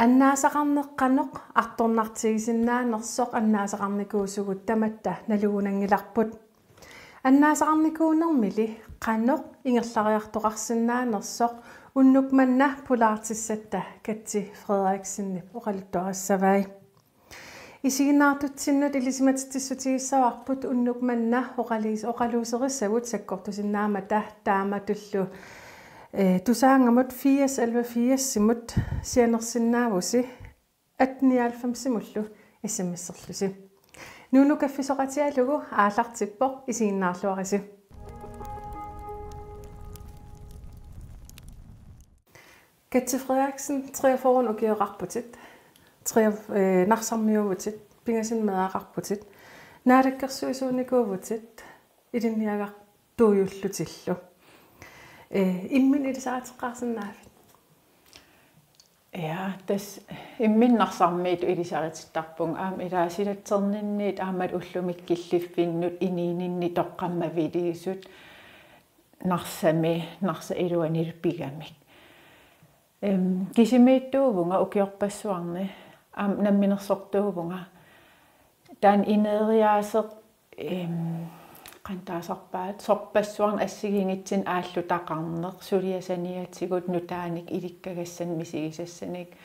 Аннаасақарнеққанеқ арторнартигисиннаанерсоқ аннаасақарникуусугут таматта налугунангиларпут аннаасақарникуунермили қанеқ ингерлариартоқарсинаанерсоқ уннукманна пулаартиссатта катси Фредериксинни оқалуттуарассавай исигинаартутсиннут илисиматиттиссутигиссаварпут уннукманна оқалуусерissavut саккортусиннаамата тааматуллу тусаангамут 80 симут сианерсиннаавуси 98 исиммиссерлуси нуну каффисоқатиалугу аалартиппоқ исигиннаарлуариси Katze Frederiksen 43 og georarputit 3 narsarmiuvutit pingasin meaqarputit naadakkersuisuunikuuvutit ilinniagar tuujullutillu immin ilisaratеққарсинаавит ja das imminnarsarmiit ilisaritsittarpung aam ilaasilatserninniit aamat ullumik killiffinnut iniininni toqqammaviliisut narsami narsa iluanilpigamik kisimiittuuvunga ukiorpassuarni aam namminersortuuvunga taan ineeriaaseq qantaasarpaat sorpassuarn assigingitsin aallutaqarneq suliasaniatigut nutaanik ilikkagassan misigisassanik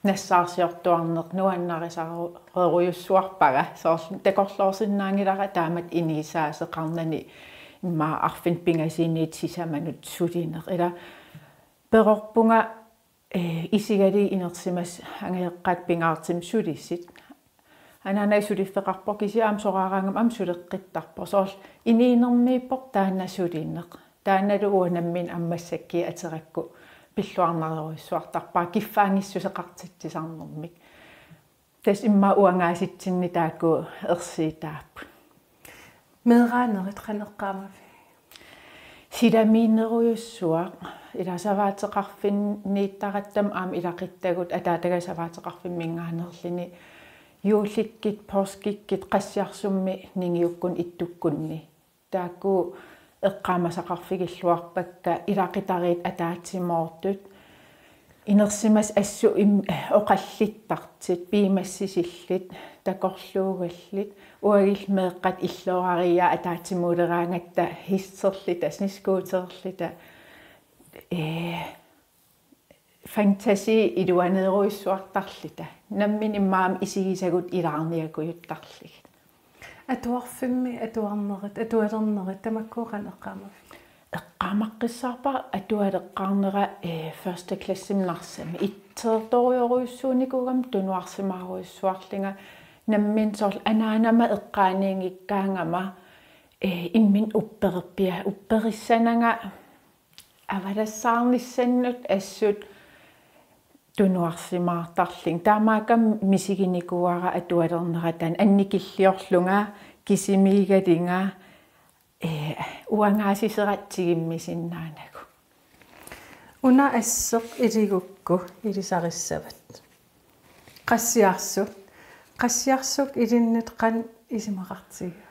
nassaarsiortuarneq nuannarisareerujussuarpaga soorl takorloorsinnaangilара taamat iniisaaseqarnani imma arfin pingasiniit sisamanut sulineq ila perorpunga isigali inersimas angeeqqaat pingaartim sulissit ananai suliffeqarpo kisiaam soraarangam am suleqqittarpo soorl iniinermiippoq taanna sulineq taannalu uanammin ammassakki aterakku pilluarnareruissuartarpaa kiffaangissuseqartitsisarnermik tas imma uangaasitsinni taakku ersiitaappu medraanerit qaneqqaamafi sidamiinerujussuaq ilasavaateqarfinniittarattam aam ilaqittagut ataatagasavaateqarfimmiнгааnerlini юуликкит порскиккит qassiarsummi ningiukkun ittukkunni taakku eqqaamasaqarfigilluarpakka ilaqitariit ataatimoortut inersimas assu oqallittartit piimassisillit takorluugallit uagil meeqqat illuararia ataatimuuleraangatta hisserlit asniskuuterlita fantasi iluaneeruissuartarlita nammin immaam isigisagut ilaarniakujuttarlig atuarfimmi atuarnerit atualernerit tamakkuuqaneqqaamafi eqqaamaqqissarpa atualeqqaarnera første klassimnarsami itteertoriuruissuunikugam tunuarsimaaruissuarlinga nammin soorl anaanama eqqaaniingikkaangama immin upperissananga avalassаарnissannut assut tunuarsimaartarling taamaakam misiginikuara atualerneratan annikilliorlunga kisimiigalinga uangaasiseratsigimmisinnaanagu una asseq iligukku ilisarissavat qassiarsuk ilinnit qan isimaqartiga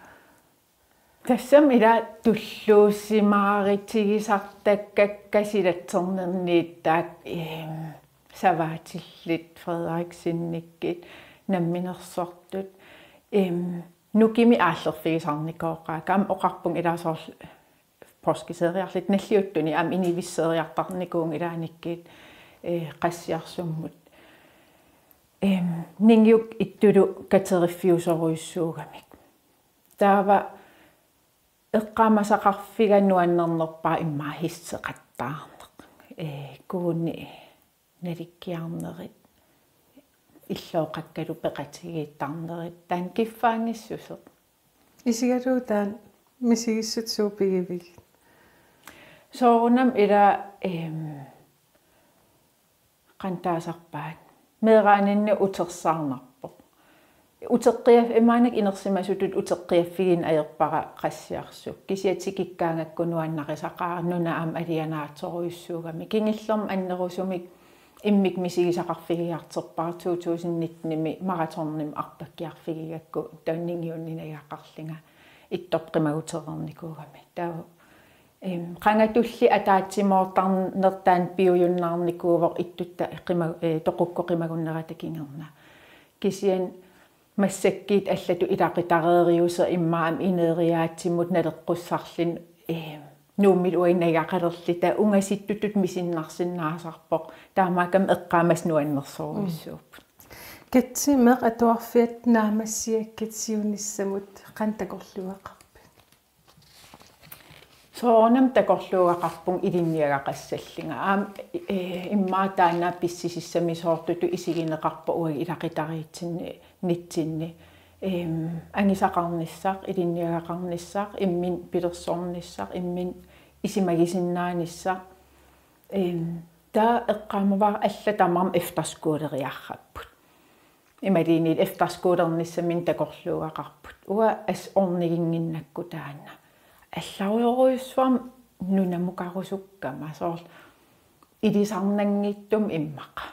tassam ila tulluusimaaritigisartakkakkasilatsernerniittaak savaatillit Frederiksinnikkit namminersortut nukimi aallerfigisarnikooqaakam oqarpung ilasoorl porskiseriarlit nalliuttuni am inivisseriartarnikuun ilaanikkiit qassiarsummut ningiuk ittulu kateriffiusoruissuugamik taava eqqaamasaqarfigannuannernerpaa immaa hisseqattaarneq kuunni nalikkiarnerit иллооqakkalu peqatigiittarnerit taan kiffaangissuseq isigaluutaan misigissut suupigivik soorunam ila qantaasarpaat meeraaninni utersaarnarpoq uteqqiaf imaanak inersimasutut uteqqiaffigin ajerpara qassiarsuk kisiatikikkaangakkunuannarisaqaarnuna am alianaatoruyussuugami kingillorm annerusumik immik misigisaqarfigiarterpar 2019 maratornim arpakkiarfigigakku taunningiunninagaqarlinga ittorqimaguterernikuugami taavu qangatulli ataatsimortarnertaan piujunnaarnikuuvor ittutta toqukkoqimagunnerata kingerna kisian массаккиит аллату илақитареериусер иммаам инериаатсиммут налеққуссарлин нууммил уиннагақалерлита унгаситтутут мисиннарсиннаасарпоқ таамаакам эққаамас нуаннерсоруиссууппут катсимеқ атуарфиат наамассиаккит сиуниссамут қантакорлуақарпи соонам такорлуақарпун илинниагақассаллинга аам иммаатаанаа писсисиссами соортуту исигинеқарпа уаги илақитариитсинни нитсинни ангисақарниссаақ илинниагақарниссаақ иммин пилерсорниссаақ иммин исимагисиннааниссаақ таа эққаамаваа алла тамарм эфтарскуулериарраппут ималиинил эфтарскуулерниссамин такорлуақарпут уа ас орнигингиннакку таана алларуйоруйуссуам нунамукарусуккама соор илисарнангиттум иммаqa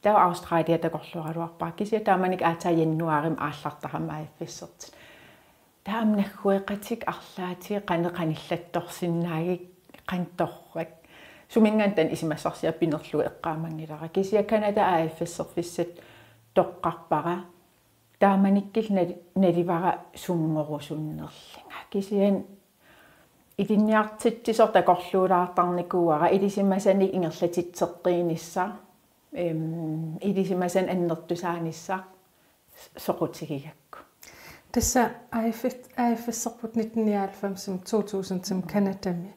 таа Австралиа такорлуаралуарпаа кися тааманик аатаяннуарим ааллартарама аффиссерт таамнаггуэқатик арлаати qanillattorsinnaaги qantorrak сумингаантан исимассарсиа пинерлуи эққаамангилара кisia Канада аффиссерфиссат тоққарпара тааманиккил наливара сунгорусуннерлинга кисиан илинниартитсисор такорлуулаартарникууара илисимасаник ингерлатитсеққиинисса илисимасан аннертусаанисса соқутигигакку тасса аффиссерпут 1999 2000 Канадами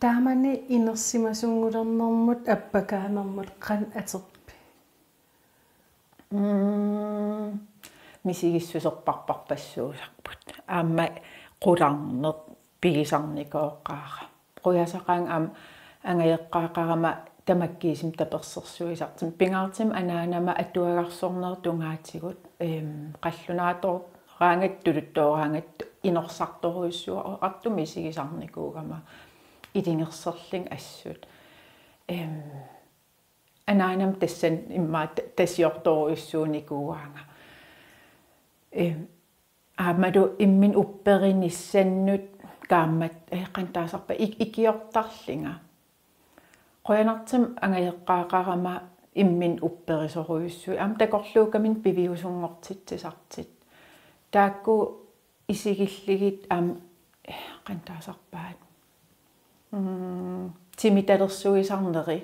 таамани инерсимасунгулернэрмут аппакаанермут qan атерпи мисигиссусерпарпарпассуусарпут аама qulарнер пигисарникооққаара қуясақаан аам ангаеққаақарама тамаккиисим таперсерсуисартим пингаартим анаанама атуагарсорнер тунгаатигут қаллунаатор раангат тулуттооraangат инорсарторуиссуа артуми сигисарникуугама илингерсерлин ассут анаанам тассан имма тасиорторуиссууникууаанга аамаду иммин уппериниссаннут kaammat qantaasarpa ikiortarlinga qoyanartim angaeqqaaqarama immin upperisoruissui am takorluukamin piviusungortitsisartit taakku isigilligit am qantaasarpaat timitalersuisarneri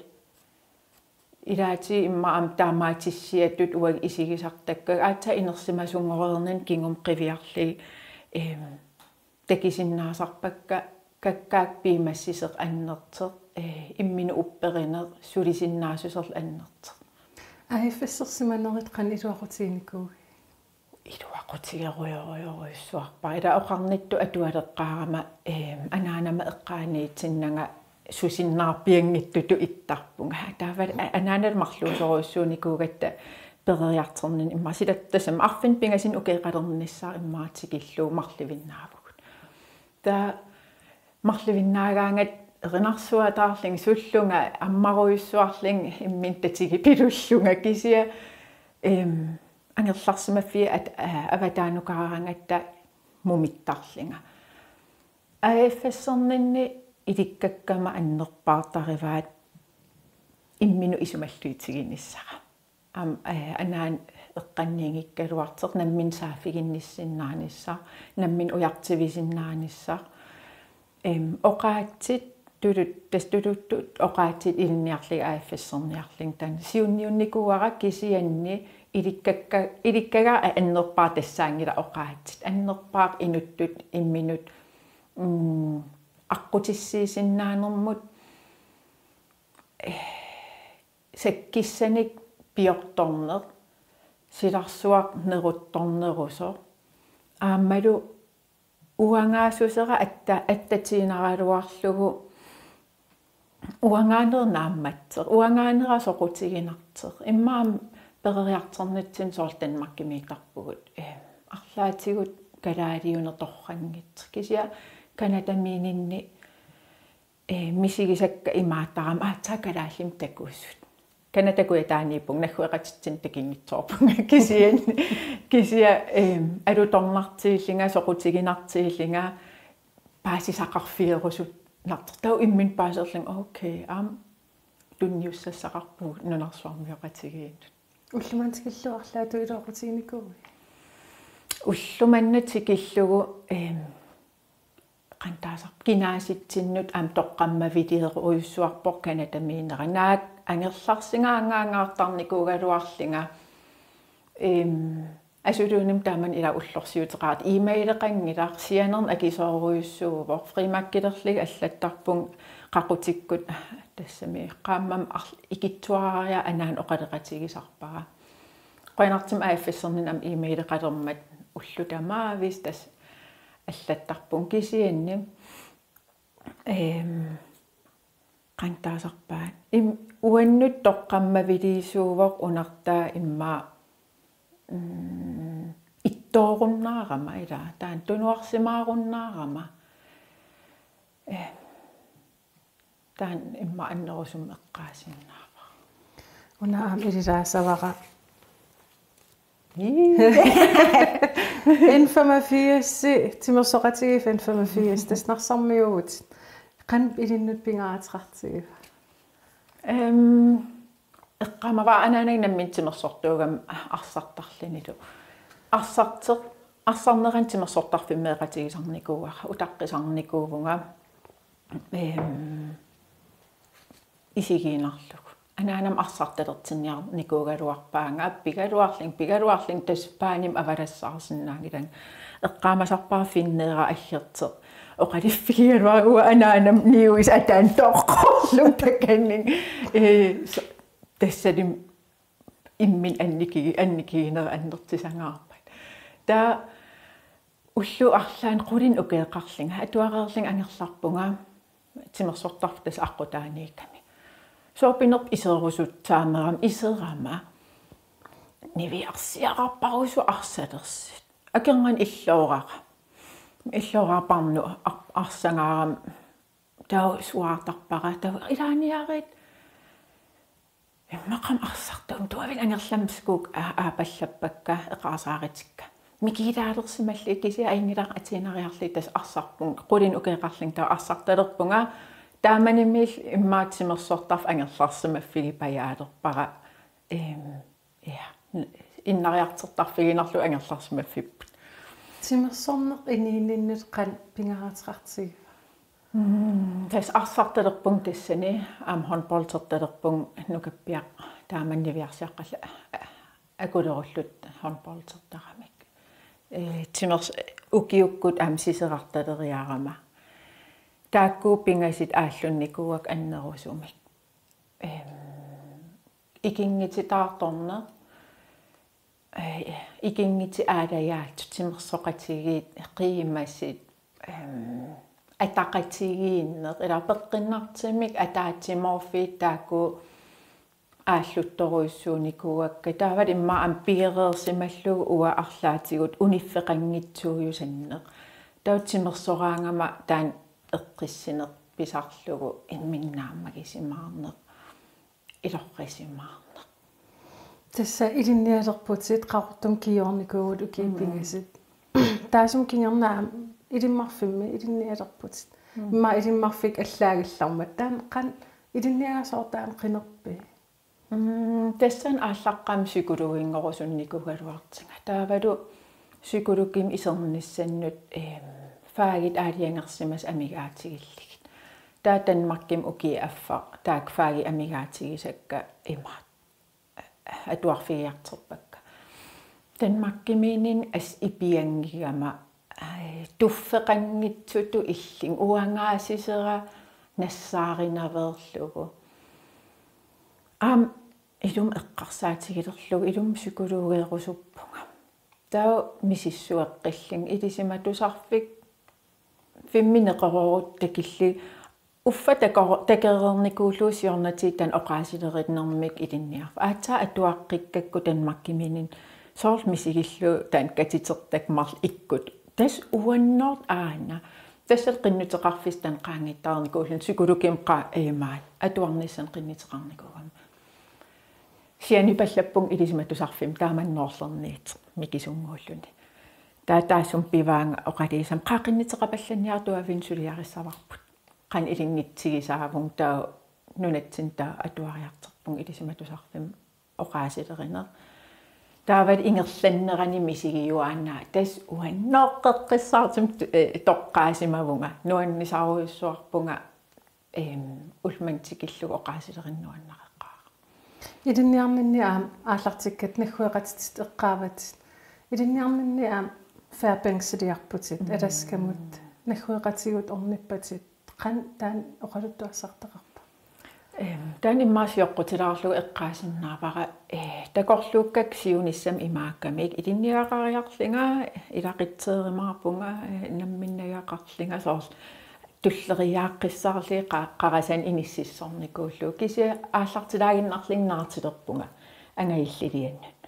ilaati imma am taamaatissiatut uag isigisartakka aata inersimasungorernin kingum qiviarli такисиннаасарпакка каккаак пимассисеқ аннертеқ иммину упперинер сулисиннаасусерл аннертеқ аффиссерсиманерит qan илуақутиникуу илуақутигеруйоруйоруиссуарпаа ила оқарнитту атуалеққаарама анаанама эққааниитсиннага сусиннаарпиангиттуту иттарпунга таавал анаанал марлуусоруиссууникуугатта перериартернин иммасилаттасам арфин пингасин укеқалерниссаа иммаатикиллуу марливиннааву та марливиннаагаангат эринарсуатаарлин суллунга аммаруйуссуарлин иммин татиги пилуллунга кисия ангерларсимаффи аватаанукаараангатта мумиттарлинга аффиссернинни иликкаккама аннерпаартариваат иммину исумаллуитигинниссара анаан эққаннингиккалуартеқ наммин сааффигинниссиннаанисса наммин уяртивисиннаанисса оқаатсит тулуттут оқаатсит илниарлига аффиссерниарлин тан сиунниунникуара кисианни иликкага аннерпаа тассаангила оқаатсит аннерпаа инуттут имминут аққутиссиисиннаанермут саккиссаник пиорторнер силарсуақ нерутторнерусо аамалу уангаасусера аттатиинаралуарлугу уангаанер наамматсер уангаанера соқутигинартер иммаам перериартернитсин соортанмаккимиитарпугут арлаатигут калаалиунерторрангит кися канадамиининни мисигисакка имаатарам аатаа калааллим такууссут канатакуятаанииппун наггуэқатитсин такингитсоорпунга кисия алуторнартииллинга соқутигинартииллинга паасисақарфиерусут нартартау иммин паасерлин окей тунниуссассақарпуг нунарсуармиоқатигиит уллумантикиллуарлаату илоқутигникууи уллуманнатикиллугу qantaasar kinaasitsinнут аам тоққаммавилиеру уйуссуарпор канатамиинера наак ангерларсингаангаангаартарникуугалуарлинга асулууним тааман ила уллорсиутеқаат имейлеқангилар сианерн акисооруйуссуувор фримаккилерлига аллаттарпун қақутиккут тассами қааммам икитсуарая анаан оқалеқатигисарпара қойнартим ааффиссернин ам имейлеқалермат уллутамаавис тас аллаттарпун кисианни qantaasarpaat уаннут тоққаммавилиисуувоқ унартаа иммаа иттооруннаарама ила таан тунуарсимааруннаарама таан имма аннерусум эққаасиннаава унаам илилаасавара 85 тимерсоқатиги 85 таснарсармиугут қан илиннут пингаатерартиги эққамава анаанагнаммин тимерсортуугам арсартарлинилу арсарнеран тимерсортарфиммеэқатигисарникууара утаққисарникуувнга исигиинарлугу анаанам арсарталертинниарникуугалуарпаанга пигалуарлин таспааним авалассаарсинаангилан эққаамасарпаафиннеера аллерте оқалиффигиалуагуа анаанам ниуис атаан тоққорлун таканнин тассалим иммин анникигинера аннертисангаарпат таа уллу арлаан qulin укеэқарлинга атуареерлин ангерларпунга тимерсортарф тас аққутаанииками соопинерп исерусуттаамерам исерама нивиарсиақарпарусу арсалерсит акернган иллоорапарну арсангаарам таа суаартарпара таа илааниарит мақам арсартум туавил ангерламскук аапаллаппакка эқаасааритикка микилаалерсималли киси аингилаа атинариарли тас арсарпун qulin укеэқарлин таа арсарталерпунга тааманимил иммаатсимерсортарф ангерларсимаффиги паяалерпара иннариартертарфигинерлу ангерларсимаффиппут тимерсорнеқ иниинниннут қан пингаатерартиги тас арсарталерпун тассани аам хонболтерталерпун нукаппиақ тааманнивиарсиаққалла акулеруллут хонболтертарамик тимерс укиуккут аам сисеқарталериарама тааккуу пингасит ааллунникууак аннерусумик икингититаарторне икингити аалаяат тимерсоқатигиит қиимассит атақатигииннеқ ила пеққиннартимик атаатиморфиит таакку ааллутторуйссууникууакка таават имма ампигереерсималлугу уа арлаатигут униффеқангитсууюсаннеқ таутсимерсораангама таан эққиссинеқ писарлугу имминнааммагисимаарнеқ илоррисимаарнеқ тасса илинниалерпутит қартум киорникуугут укииппингасит таасум кингернаам илиммарфимми илинниалерпутит имма илиммарфик аллаагиллармат таан қан илинниаасоортаан қинерпи тассан ааллаққам сикулугингорусунникугалуартинга таавалу сикулукким исерниссаннут фаагит аалиангерсимас амигаатигиллигит таа Данмарким уки аффа таак фааги амигаатигисакка имаат атуарфигиартерпакка Данмаркиминин ас ипиангигама туффеқангитсуту иллин уангаасисера нассааринаверлугу илум эққарсаатигилерлугу илум сикулуугеерусуппунга таа мисиссуэққиллин илисиматусарфик фимминеқорорут такилли уффа такерерникуулуусиорнатииттан оқаасилериннэрмик илинниарф аатаа атуаққиккакку Данмаркиминин соорл мисигиллу таан катитертак марл иккут тас уаннорт аана тассал қиннутеқарфис таан qaangittаарникуулун сикулуким qa эймаат атуарниссан қиннитеқарникуугам сиани паллаппун илисиматусарфим тааманноорлерниит микисунгууллуни таасум пиваанга оқалисам qaaqinнитеқапалланниартуавин сулиариссаварпут qan ilingittigisaavung taa nunatsin taa atuariarterpung ilisimatusarfim oqaasileriner taavat ingerlannerani misigiuaannaa tas uannoqqeqqissaartum toqqaasimavunga nuannisaaruissuarpunga ulmantikillugu oqaasilerinnuannaqeqqaa ilinniarninni aallartikkat naggueqatitit eqqaavat ilinniarninni fairbanksiliarputit alaskamut naggueqatigut ornippatit qan taan oqaluttuassartaqarpa taan immaasiorqutilaarlugu eqqaasinnaapara takorluukkak siunissam imaakkamik ilinniaqariarlinga ilaqitseerimaarpunga namminnagaqarlinga soors tulleriaaqqissarli qarasan inississornikuullu kisi aallartilaaginnarlinnaartilerpunga angailliliannut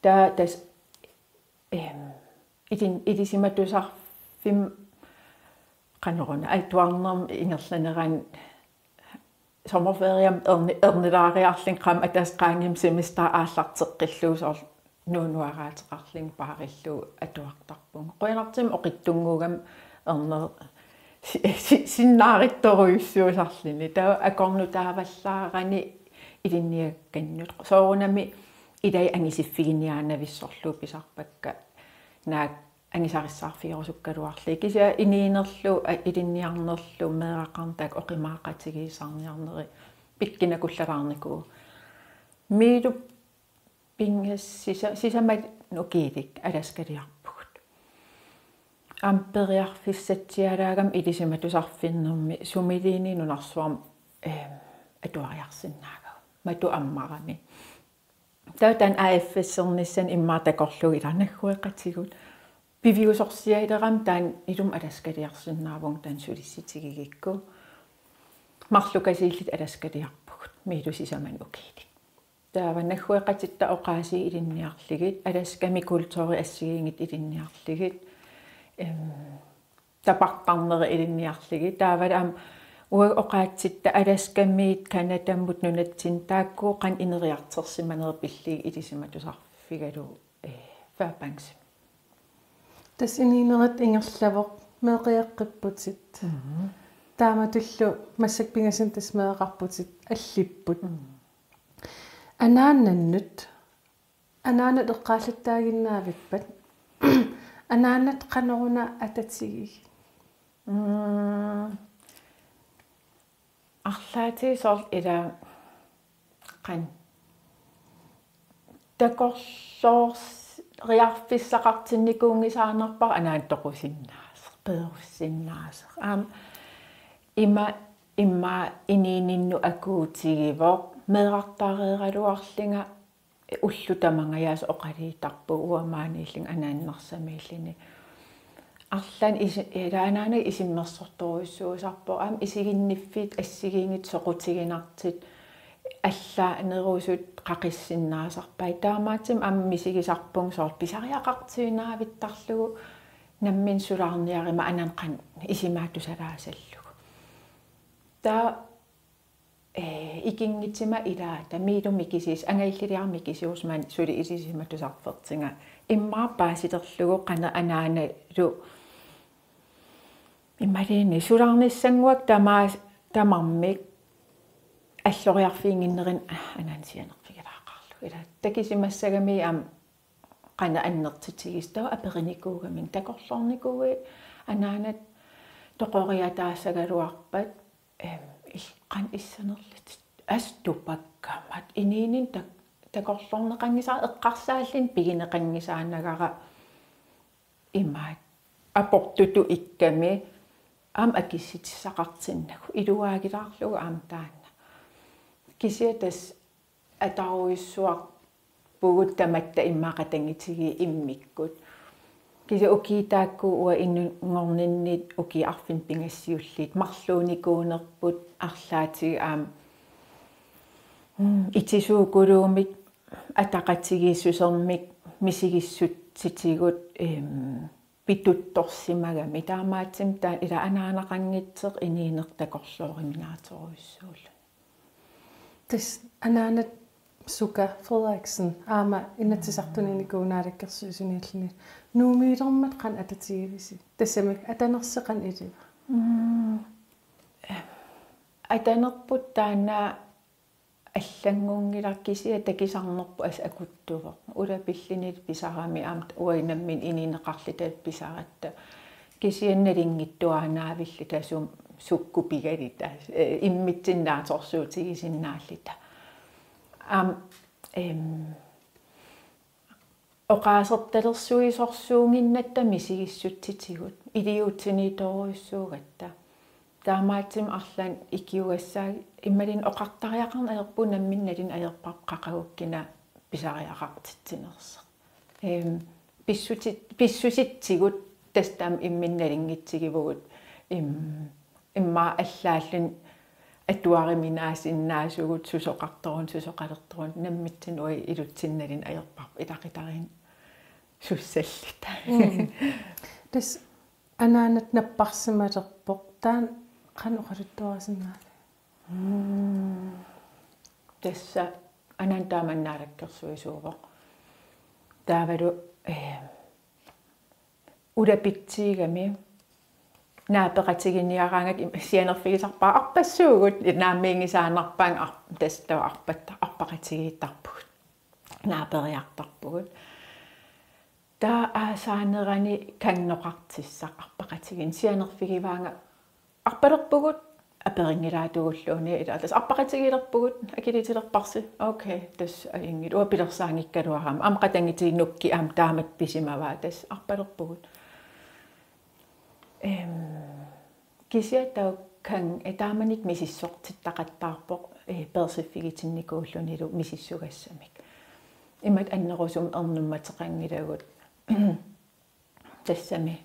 taa tas ilisimatusarfim qaneruna atuarnerm ingerlaneran sommerferiam ernilaariarling qam atasqaangim semester aallarteqqilluusoor nuunuaraatеқарлин паариллу атуартарпунга qoinartim oqittunguugam erner sinnaaritoruyussuusarlini taa akornutaavallаарani ilinniakkannut soorunami ilai angisiffiginniaanavissorlu pisarpakka naak angisarissarfiorusukkaluarli kisia iniinerlu ilinniarnerlu meeqaqartaak oqimaaqatigiisarniarneri pikkinakullalaarniku miilu pingassisamat nukiilik alaskaliarpugut amperiarfissatsialaagam ilisimatusarfinnermi sumiliini nunarsuam atuariarsinnaagau matu ammarami tautan AFS-ernissan immaatakorlugu ilanaggueqatigut piviusorsiaileram taan ilum alaskaliarsinnaavung taan sulissitigiikku marlukasiillit alaskaliarpugut miilusisaman ukiilik taavannaggueqatitta oqaasi ilinniarligit alaskami kultuuri assigiingit ilinniarligit tapartarneri ilinniarligit taavalam oqaatsitta alaskamiit kanatammut nunatsin taakku qan ineriartersimanerpilliig ilisimatusarfigalu Fairbanks tas iniinerit ingerlavoq meeqiaqqipputit taamatullu massakpingasin tas meeqarputit аллиппут анааннаннут анаанат эққааллаттаагиннаавиппат анаанат қанеруна ататсигиг арлаати сор ила qan takorsoors riarfissaqartinnikuungisaanerpar anaantoqusinnaas peerussinnaas imma iniininnu akuutigivoq meeqartaareeraluarlinga ullutamangayaas oqaliitarpu uamaaniilling anaannersamiillini арлан илаанаана исиммерсорторуйссуусарпо isiginniffit assigiingit soqutiginartit аллаа нерусут qaqissinnaasarpai таамаатим аммисигисарпун соор писариақартиунаавиттарлугу наммин сулаарниарима ананқан исимаатусалаасаллугу таа икингитсима илаа тамиилуми кисис ангаиллилиарми кисиусмаан сули исисиматусарфертинга иммаапааситерлугу қана анааналу иммалини сулаарниссангуак тамармик аллориарфиингиннерин анаансианерфигилаақарлу ила такисимассагами qana annertitsigis tava apernikkuugamin takorlornikuui anaanat toqoriataassagaluarpat qan issanerlit astupakkamat iniinin takorlorneqangisaa eqqarsaallin pigineqangisaanagara imaat aportutu ikkami akissitsaqartinnagu iluaagilaarlugu taanna kisiatas ataruissuaq puguttamatta immaaqatangitigi immikkut kisi ukiitaakku ua innungorninnit ukiarfin pingassiullit marluunikuunerput arlaatigi itisuukuluumik ataqatigiissusermik misigissut pituttorsimagami taamaatsim taan ila anaanaqanngitseq iniinertakorluoriminaatoruissuullu tas anaanat Suka Frederiksen aama inatsisartuninikuunaalakkersuusuniallini nuumiilermat qan atatigivisi tassamik atanerseqan iliva атанерпут таана аллангунгиларкисиа такисарнерпу ас акуттувоq улапиллинит писарами аамт уайнаммин ининеқарлитаат писаратта кисианналингиттуаанаавилли тасум суккупигалита иммитсиннааторсуутигисиннааллита оқаасерталерсуисорсуунгиннатта мисигиссутситигут илиуутсиниторуйссуугатта таамаатсим арлаан икиугассаа иммалин оқартариақарна аерпу намминналин аерпар қақагуккина писариақартитсинерсақ писсуситсигут тастаам имминналингитсигивгут имма аллааллун атуариминаасиннаасугут сусоқарторун сусоқалерторун наммитсин уи илутсинналин аерпар илақитарин суссаллита тас анаанат наппарсималерпоқ таан каноқалуттуарасиннаали тасса анаан тааманнаалаккерсуисуувоқ таавалу улапитсигами наапеқатигинниараангат сианерфигисарпаа арпассуугут нааммингисаанарпаан тастава арпатта арпақатигииттарпугут наапериартарпугут таа аасаанерани канноқартиссақ арпақатигин сианерфигиваанга арпалерпугут аперингилаатугуллууни илаатас арпақатигилерпугут акилитилерпарси окей тас аингит уапилерсаангиккалуарама амқатангитигиннукки аам таамат писимаваа тас арпалерпугут кисиатау кан этааманик мисиссортиттақаттаарпоқ персиффигитинникууллунилу мисиссугассамик имат аннерусум эрнумматеқангилагут тассами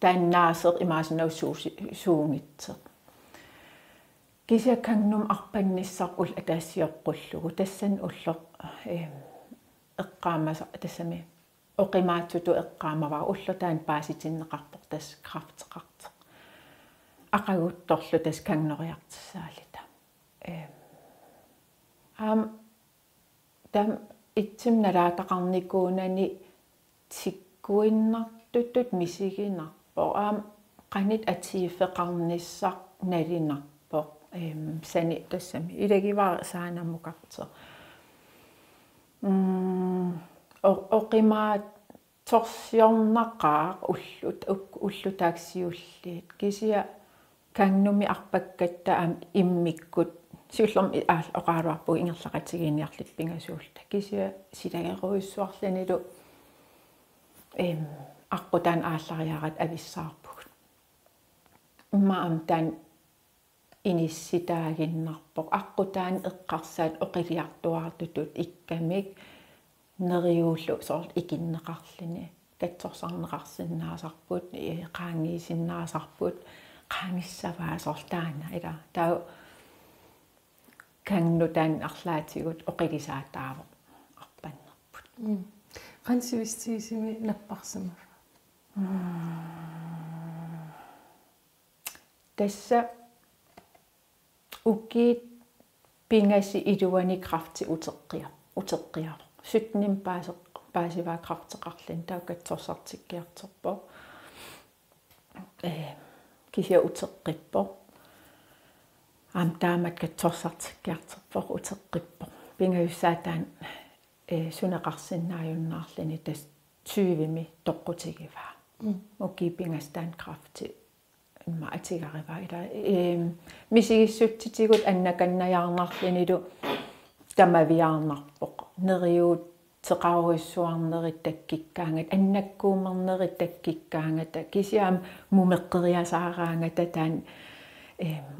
тааннаасер имаасинауссуунгитсеқ кисиаккангнум арпанниссар ул атаассиоққуллугу тассан уллеқ эққаамаса тассами оқимаатсуту эққаамаваа уллутаан пааситиннеқарпоқ тас крафтеқарте ақагутторлу тас кангнориартиссаалита там итсим налаатақарникуунани тиккуиннартутут мисигинарпо qanit атиифеқарниссақ налинарпо сани тассами илагиваа саанамукарте оқимаат торсиорнақаа уллутааксиуллиит кисия кангнуми арпаккатта иммиккут сиуллерм оқаалуарпу ингерлақатигиниарлит пингасуулта кисия силагеруйссуарланилу аққутаан ааллариарат ависсаарпугут иммаам таан инисситаагиннарпоқ аққутаан эққарсаат оқилиартуартутут иккамик нериууллу сорт икиннеқарлини катсорсарнеқарсиннаасарпут qaangiisinnaasarput qaangissavaa сортаана ила таа кангнутаан арлаатигут оқилисаатаавоқ арпаннерпут qansivistiisimi наппарсимава тасса уккиит пингаси илуани крафти утеққиар сутним паасиваа крафтеқарлин таукатсорсартиккиартерпо кися утеққиппо аам таамат катсорсартиккиартерпо утеққиппо пингаюссаатаан сунеқарсиннааюннаарлини тас 20ми тоққутигиваа укки пингастаан крафти имма атигариваа ила мисигиссутситигут аннаканнаярнарлинилу тамавиарнарпоқ нериуут теқаруиссуарнерит таккиккаангат аннаккуумернерит таккиккаангата кисиам мумеққериасаараангата таан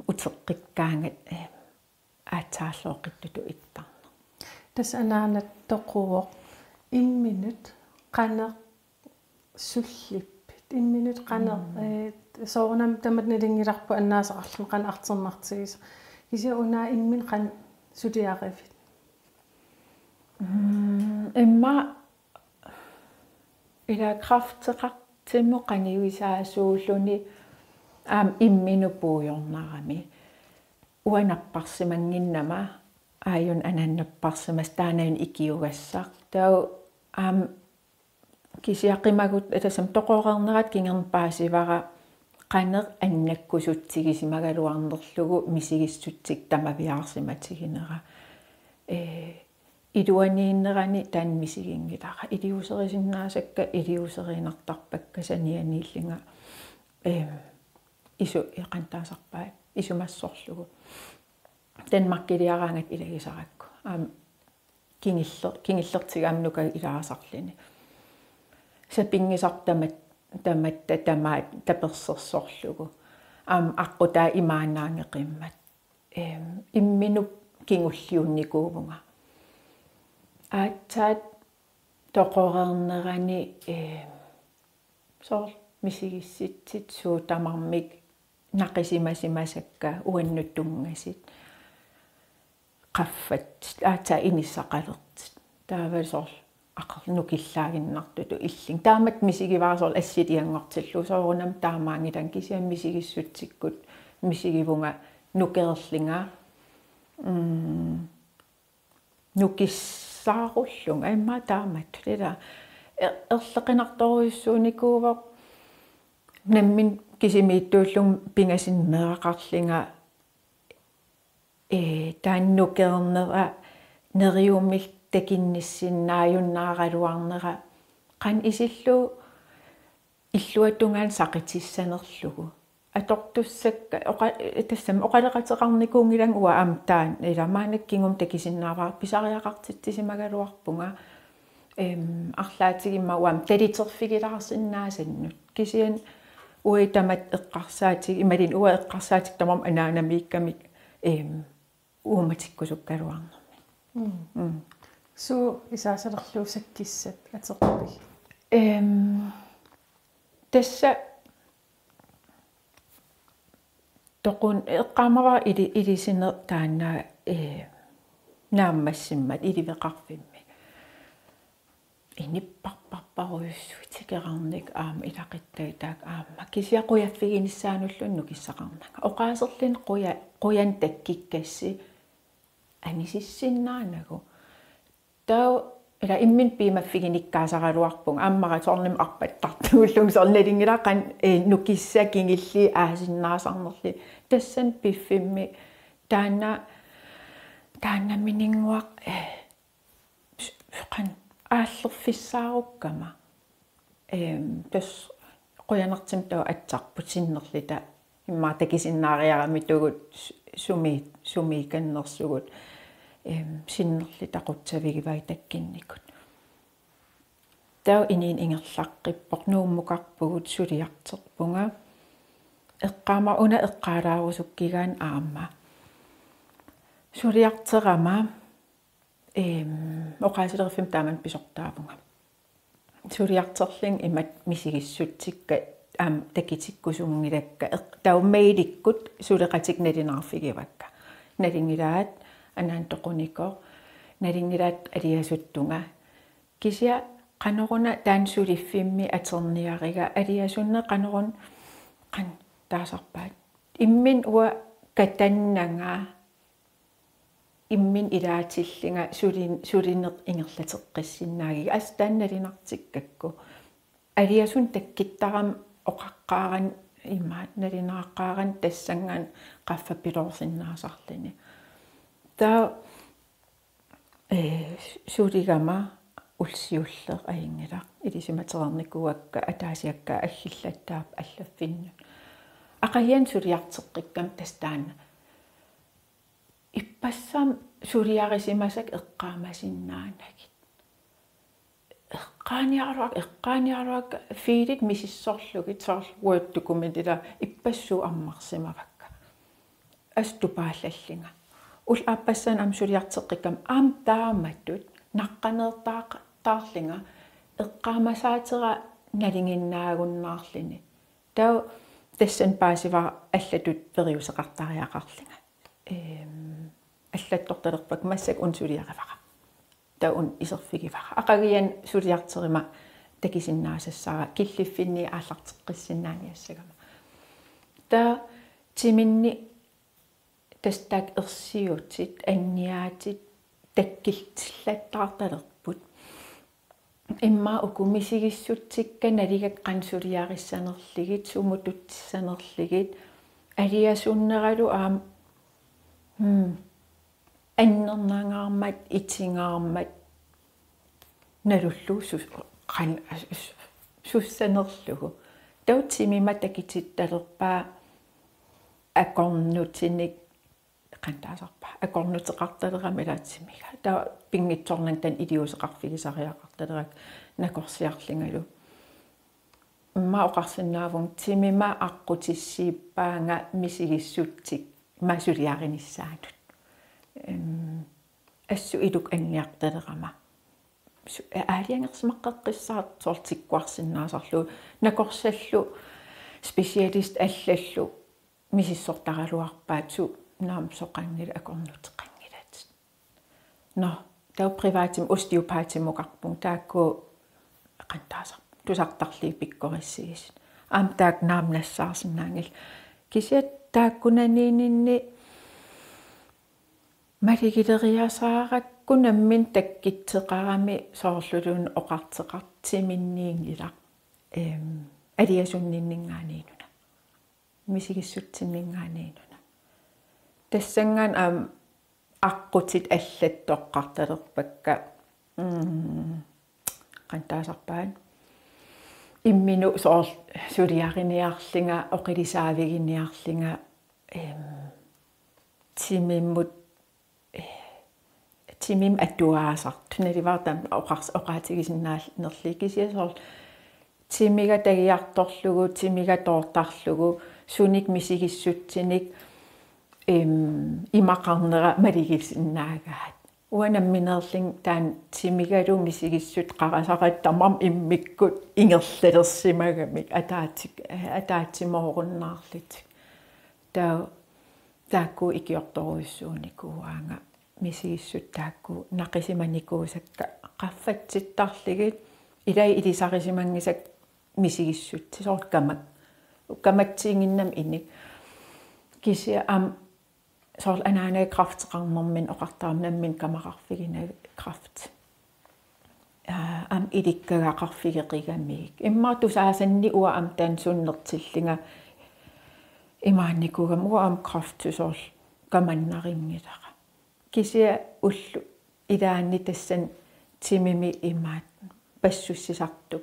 утеққиккаангат аатааллооқиттуту иттарна тас анаанат тоқуоқ имминут қанеқ суллиппит имминут қанеқ соорнам таматнилингиларпу аннаасақарлун қана артернартигис кисиа унаа иммин қан сутиаривит имма ила крафтеқартиммо қаниуисаасууллуни аам имминупуйорнарами уанаппарсимангиннама ааюн ананнаппарсимас таанаин икиугассақ тау аам кисиақимагут атасам тоқоорернерат кингернпаасивара qanner annakkusutsigisimaгаluарнерлугу мисигиссутсик тамавиаарсиматигинера илуанииннерани таан мисигингилара илиусерисиннаасакка илиусеринартарпакка санианииллинга ису иқантаасарпаа исумассорлугу Danmarkилиараангат илагисаракку кингиллертигаамнука илаасарлини сапингисартамат таматта тамаат таперсерсорлугу аққутаа имаанаангеқиммат имминуп кингуллиунникуувнга аатсаат тоқорернерани соор мисигисситсит суутамармик нақисимасимасакка уаннуттунгасит qaffat aata inissaqalertit taavasor aqarnukillaaginnartutu illing taamat misigivaarsor assitiangortillu soorunam taamaangitan kisiam misigissuttikkut misigivunga nukererlinga nukissaarullunga imma taamat lila erleqinartoruissuunikuuvoq nammin kisimiittuullum pingasinneaqarlinga тааннукернера нериуммил такинниссиннааюннааралуарнера qan isilluu иллуатунгаан сақитиссанерлугу атортуссакка тассам оқалеқатеқарникуунгилан уа амтаан иламаанак кингум такисиннааваа писариақартиттисимагалуарпунга арлаатигимма уам талитерфигилаарсиннаасаннут кисиан уитамат эққарсаатиг ималин уа эққарсаатик тамам анаанамииккамик ууматиккусуккалуарнерми суу исаасалерлуусаккиссат атеққули тасса тоқун эққаамава илисинер таанаа нааммассиммат иливеқарфимми иниппарпарпаруйуссуи тикеқарник аама илақиттаитаак аама кисиақуяффигиниссаануллунну киссақарнага оқаасерлин қуян таккиккасси анисиссиннаанагу таа ила иммин пимаффигиниккаасаралуарпунг ааммара сорним арпаттартууллум сорналингилақан нукиссакингилли аасиннаасарнерли тассан пиффимми таана минингуақ қан ааллерфиссааруккама тас қуянартим таа атсарпут синнерлита имма такисиннаариарами тугут сумиканнерсугут синнерли тақутсавигивай таккинникут таа инин ингерлаққиппоқ нууммукарпугут сулиартерпунга эққаама уна эққаалаарусуккигаан аама сулиартерама оқаасилерфим тааман писортаавунга сулиартерлин имат мисигиссутсикка такитиккусунгилакка тауммаиликкут сулеқатик налинаарфигивакка налингилаат анаан тоқуникоо налингилаат алиасуттунга кися қанеруна таансулиффимми атерниарига алиасунне қанерун қан таасарпаат иммин уа катаннага иммин илаатиллинга сулинеқ ингерлатеққиссиннааги астаанналинартиккакку алиасун таккиттарам оқаққааран имаат налинааққааран тассангаан қаффапилорсиннаасарлини таа сулигама улсиуллеқ аингила илисиматерерникуакка атаасиакка аллиллаттаап аллаффиннут ақаян сулиартеққиккам тастаана иппассаам сулиарисимасак эққаамасиннаанагит эққааниаруак фиилит мисиссорлугит соор word documentила иппассуу аммарсимавакка аступааллаллинга ул аппассаан ам сулиартеққиккам аам тааматтут наққанертаарлинга эққаамасаатера налингиннаагуннаарлини таа тассан паасива аллатут периусеқартариақарлинга аллатторталерпак массак унсулиаривара таун исерфигивара ақагиан сулиартерима такисиннаасассара киллиффинни ааллартеққиссиннааниассагама таа тиминни тастак ерсиутит анниаатит таккилтиллаттаарталерпут имма укумисигиссутсикка налигак qansuliarissanerligit sumututtissanerligit алиасуннералу аам аннернаангаармат итингаармат налуллу qan суссанерлугу таутсимима такититталерпаа акорнутиник qantaasarpa акорнутеқарталерами лаатсимига таа пингитсорнан тан илиусеқарфигисариақарталерак накорсиарлингалу имма оқарсинаавун тимима аққутиссииппаанга мисигиссутсик масулиаринissaanут ассу илук анниарталерама аалиангерсимаққеққиссаат сортиккуарсинаасарлу накорсаллу специалист аллаллу мисиссортаралуарпаатсу наам соқангил акорнутеқангилат но тау приватим остеопатимуқарпун таакку қантаасар тусартарлии пиккориссигис аам таак наамнассаарсинаангил кисиат тааккунаниининни малигилериасааракку наммин таккитсеқарами соорлулуун оқартеқартиминниингила алиасунниннингаанинуна мисигиссутсиннингаанинуна тассангаан аам аққутит аллаттоққарталерпакка qantaasarpaan иммину соор сулиариниарлинга оқилисаавигиниарлинга тимим атуаасарт наливаартам оқаатигисиннаалнерликисиасоор тимига тагиарторлугу тимига тоортарлугу суник мисигиссутсиник имақарнера малигисиннаагаат уанамминерлин таан тимигалу мисигиссут қарасақаттамам иммиккут ингерлалерсимагамик атаатимооруннаарлит таакку икиорторуиссууникууаанга мисигиссут таакку нақисиманикуусакка qaffatittарлигит илай илисарисимангисак мисигиссут сорт каматсиингиннам иник кися ам сорл анаанаа крафтеқарнэрмин оқартаамнаммин камақарфигина крафт ам иликкагақарфигеқигаммик имма тусаасанни уа ам таан суннертиллинга имаанникугам уа ам крафт сорл каманнарингилара кися уллу илаанни тассан тимими имаат пассуссисартук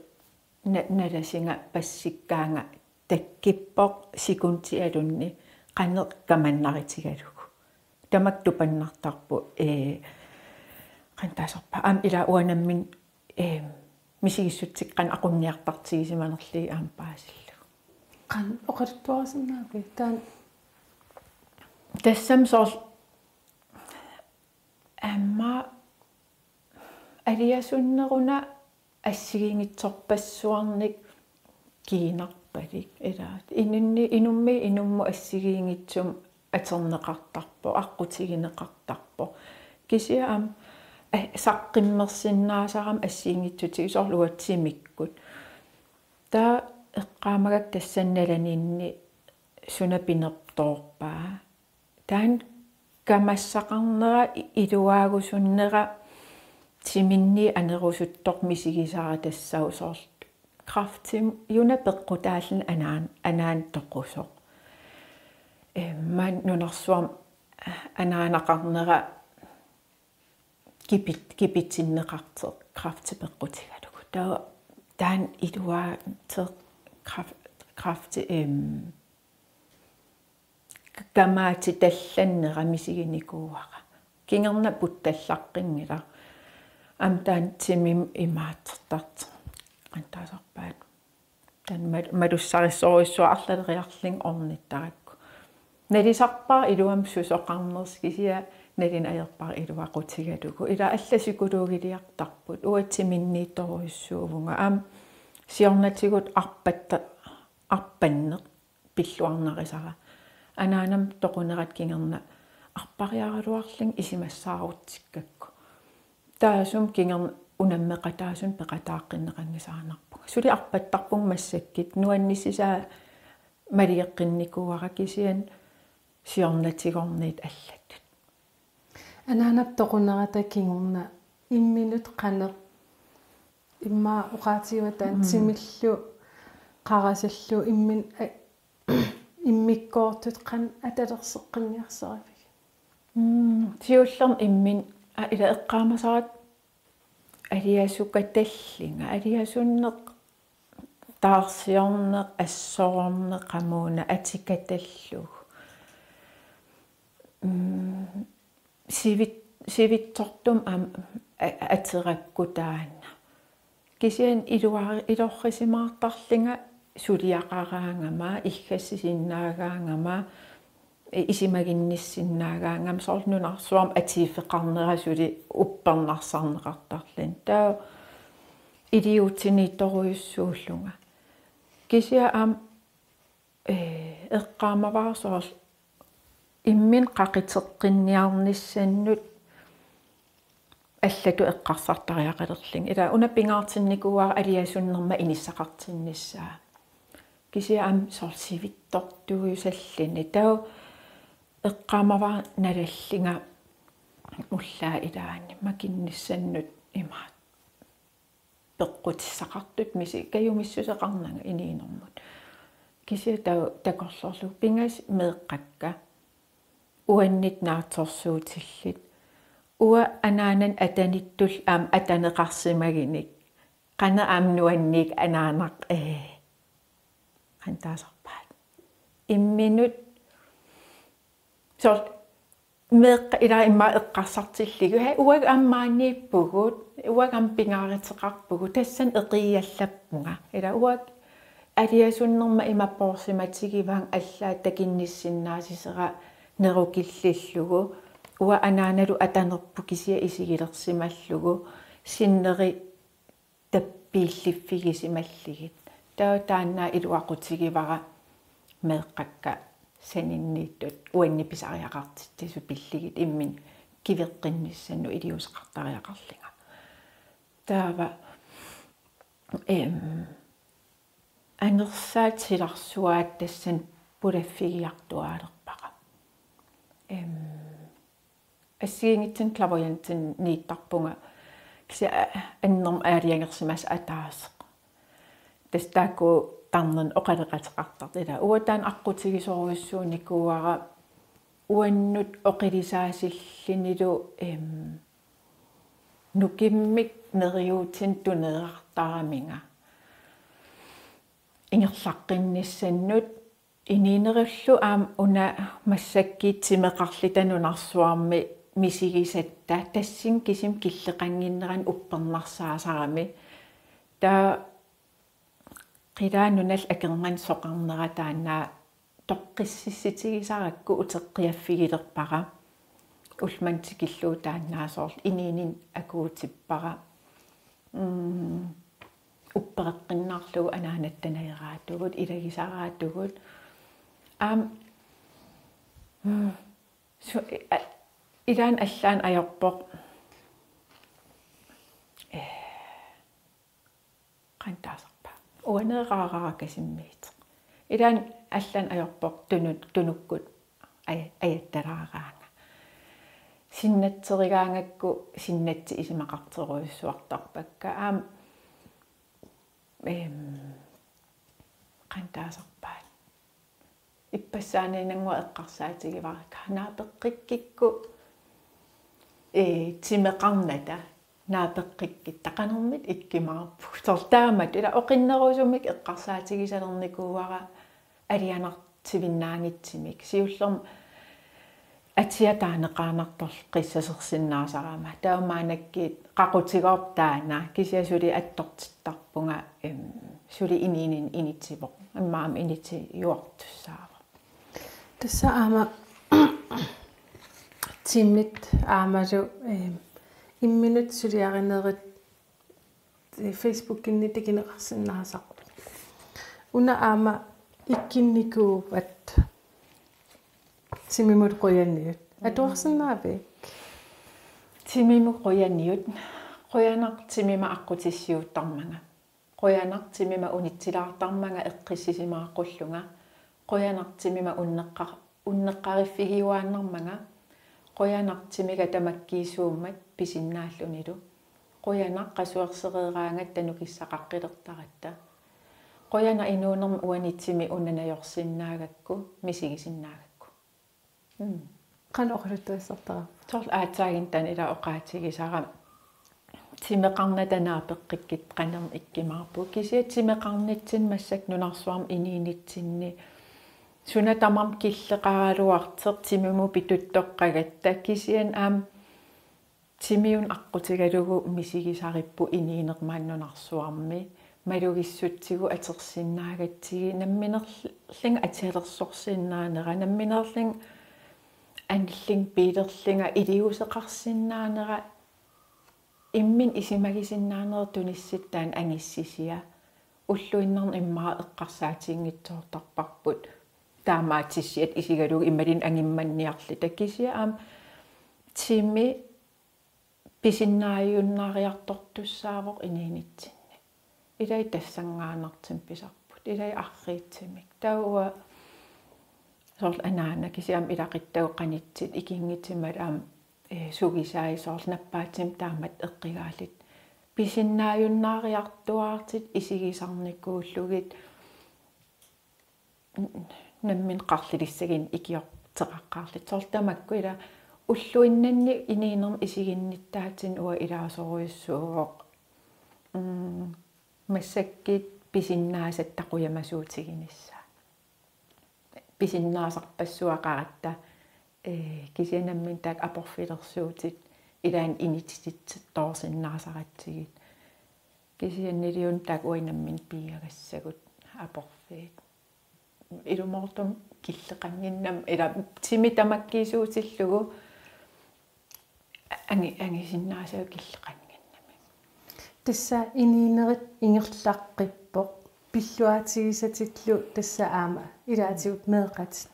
наласинга пассиккаанга таккиппоқ секунтиалунни qanneq каманнаритигалугу тамак тупаннартарпу qantaasarpa аам ила уанаммин мисигиссутсиккан aqunniartartigisimanerligi аам паасиллу qan oqartuarsinnaaqi taan тассам соор амма алиасуннеруна ассигингитсорпассуарник киинарпалик илаат инумми инумму ассигиингитсум атернеқартарпо аққутигинеқартарпо кисиа ам саққиммерсиннаасарам ассиингитсутиг сорлуатсимиккут таа эққаамагак тассанналанинни сунапинерторпаа таан камассақарнера илуаагусуннера тиминни анерусуттор мисигисара тассау соор крафтим юна пеққутааллин анаан тоқусо ман нунарсуам анаанақарнера кипитсиннеқартеқ крафти пеққутигалугу таан илуаа крафти камаати талланнера мисигиникууара кингерна путталлаққингила ам таан тимим имаатертарт qantaasarpaat tan malussarissoriissua арлалериарлин орниттаракку налисарпаа илуам сусоқарнерс кисиа налин аерпаа илуақутигалугу ила алласикулуугилиартарпут уатсиминниитторуиссуувнга аам сиорнатигут арпаннеқ пиллуарнерисара анаанам тоқунерат кингерна арпариаралуарлин исимассаарутсиккакку таасум кингерна унаммеқатаасун пеқатааққиннеқангисаарнарпуга сули арпаттарпун массаккит нуаннисисаа малиеққинникууара кисиан сиорнатигорниит аллаттут анаанап тоқунерата кингорна имминут қанеқ имма уqaatiuataан тимиллу qarasаллу иммин иммиккоортут қан аталерсеққинниарсаривик тиуллерн иммин ила эққаамасарат алиасукаталлинга алиасуннеқ таарсиорнеқ ассорорнеқ qamуuna атикаталлуг сивиттортум атераккутаана кисиан илоррисимаартарлинга сулиақараангама иггассисиннаагаангама исимагинниссиннаагаангам сорнунарсуам атииффеқарнерасули уппернарсарнеқартарлин таа илиутсиниитторуйуссууллунга кисиа эққаамаваарсорл иммин қақитеққинниарниссаннут аллату эққарсартариақалерлин ила унаппингаартинникуаа алиасуннерма иниссақартинниссаа кисиа сорсивиттортуйусаллини таа эққаамаваа налаллинга уллаа илаани макинниссаннут имаат пеққутиссақартут миси каюмиссусеқарнага иниинэрмут кисиа такорлорлу пингас меэққакка уаннит нааторсуутиллит уа анаанан атаниттул атанеқарсимагиник қана нуанник анаанақ антаасарпаат имминут сор меэққа ила имма эққарсартиллигу уаг аммаанииппугут уаг ампингааритеқарпугу тассан эқиаллаппунга ила уаг алиасуннерма имаппоорсиматигиваан аллаа такинниссиннаасисера нерукиллиллугу уа анааналу атанерпу кисия исигилерсималлугу синнери таппииллиффигисималлигит таанаа илуақутигивара меэққакка саниннииттут уанниписариақартиттису пиллигит иммин кивеққинниссанну илиусеқартариақарлинга таава анерсаат силарсуаат тассан пулаффигиартуаалерпаqa ассиингитсин клавоянтин нииттарпунга кися аннерм аалиангерсимас атаасеқ тастааку тарнен оқалеқатеқартарт ила уатаан аққутигисоруйуссууникууара уаннут оқилисаасиллинилу нукиммик нериуутин тунеэртараминга ингерлаққинниссаннут ининериллу уна массаккиитсимеқарлитанунарсуарми мисигисатта тассин кисим киллеқангиннеран уппернарсаасарами таа қилаанунал акернган соқарнера таанаа тоққиссиситигисаракку утеққиаффигилерпара улмантикиллуу тааннаасоорл ининин акуутиппара уппереққиннаарлугу анаанаттанаераатугут илагисараатугут илаан аллаан аёрпоқ қантаасарпа уанеэрааракасиммиит илаан аллаан аёрпоқ тунуккут аятталаараanga синнатсеригаангакку синнатси исимақартеруйуссуартарпакка qantaasarpaat иппассааниинангуа эққарсаатигивара наапеққиккикку тимеқарната наапеққиккит тақанермит иккимаарпу сортаамат ила оқиннерусумик эққарсаатигисалерникууара алианартивиннаангитсимик сиуллерм атиатаанеқаанарторл қиссасерсиннаасарама таумаанаккиит қақутигоортаана кисиасули аттортиттарпунга сули ининин инитсипоқ аммаам инити юартуссаава тасса аама тиммит аамалу имминут сулиаринерит фейсбуккинни тикинеқарсиннаасақ уна аама иккинникууват тимимут қоянниут атуарсинаавик тимиму қоянниут қоянақ тимима аққутиссиуттармага қоянақ тимима унитсилаартармага эққиссисимааққуллунга қоянақ тимима уннеққариффигиуааннармага қоянақ тимига тамаккиисууммат писиннааллунилу qoyana qasuersereeraangat tanukissaqaqqillertaratта qoyana inuunerma uanitsimi unanajorsinnaagakku misigisinnaagakku qan orluttuissartara tol aatsaagin tan ila oqaatigisara timeqarnatanaapеққиккит qanam ikkimaarpu kisiat timeqarnitsin massak nunarsuarm iniinitsinni suna tamam killeqaraluarteq timimu pituttoqqagatta kisian aam timiun aqqutigalugu misigisarippu iniinermaannunarsuarmi malugissuttigu atersinnaagattigi namminerling atialersorsinnaanera namminerling anling piilerlinga iliuseqarsinnaanera immin isimagisinnaanera tunissittaan angissisia уллуиннарн иммаа эққарсаатингитсоортарпарпут таамаатиссиат исигалуг иммалин ангимманниарли таккисиа аам тими писиннааюннаариартортуссаавоқ иниинитсинни илай тассангаанартим писарпут илай арриитсимик тауа сорл анаана кисиам илақиттау қанитсит икингитсимал аам сугисаи сорл наппаатим таамат эққигаалит писиннааюннаариартуаартит исигисарникууллугит наммин қарлилиссагин икиортеқаққаарлит сортамакку ила уллуиннанни иниинерм исигинниттаатин уа илаасоруйуссуувоқ массаккит писиннаасаттақуямасуутигинисса писиннаасарпассуақаратта кисианаммин таак апорфилерсуутит илаан инитситторсиннаасаратсигит кисианнилиун таак уинаммин пиагассагут апорфиит илумортум киллеқангиннам ила тими тамаккисуутиллугу ангисиннаасаа киллеқангиннами тасса иниинерит ингерлаққиппоқ пиллуаатигисатиллу тасса аама илаатигут меэқатит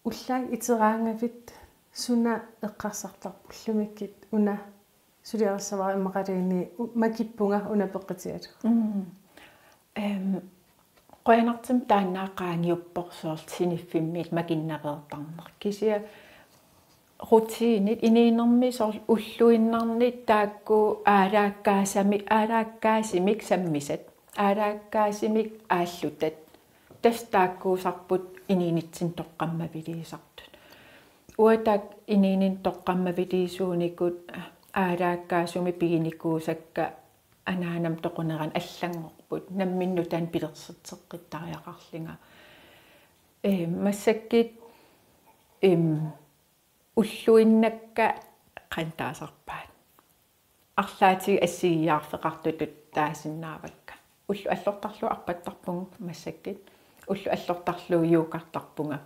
уллаи итераангавит суна эққарсартарпуллумиккит уна сулиарассавара иммақалиини макиппунга уна пеққитиат qoyanartim taannaaqaangiupporsoort siniffimmit makinnareertarner kisia rutiinit iniinermi soorl ulluinnarnit taakku aalaakkaassimik sammisat aalaakkaassimik aallutat tas taakkuusarput iniinitsin toqqammaviliisartut uataak iniinin toqqammaviliisuunikut aalaakkaasumi piginikuusakka анаанам тоқунеран аллангорпут намминнутаан пилерсертеққиттариақарлинга массаккит уллуиннакка қантаасарпаат арлаатиги ассигиаарфеқартутут таасиннаавакка уллу аллортарлу арпаттарпугу массаккит уллу аллортарлу юукартарпунга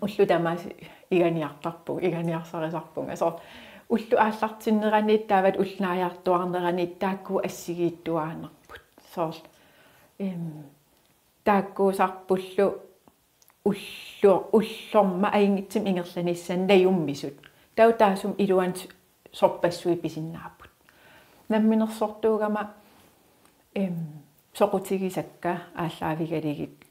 уллу тамаас иганиартарпугу иганиарсарисарпунга соо уллу ааллартиннеранит таават уллааjaartuarneranit таакку ассигииттуаанерпут соорл тааккуусарпуллу уллорма аингитсим ингерланissan наюммисут тау таасум илуан сорпассуи писиннааппут намминерсортуугама соқутигисакка ааллаавигалигит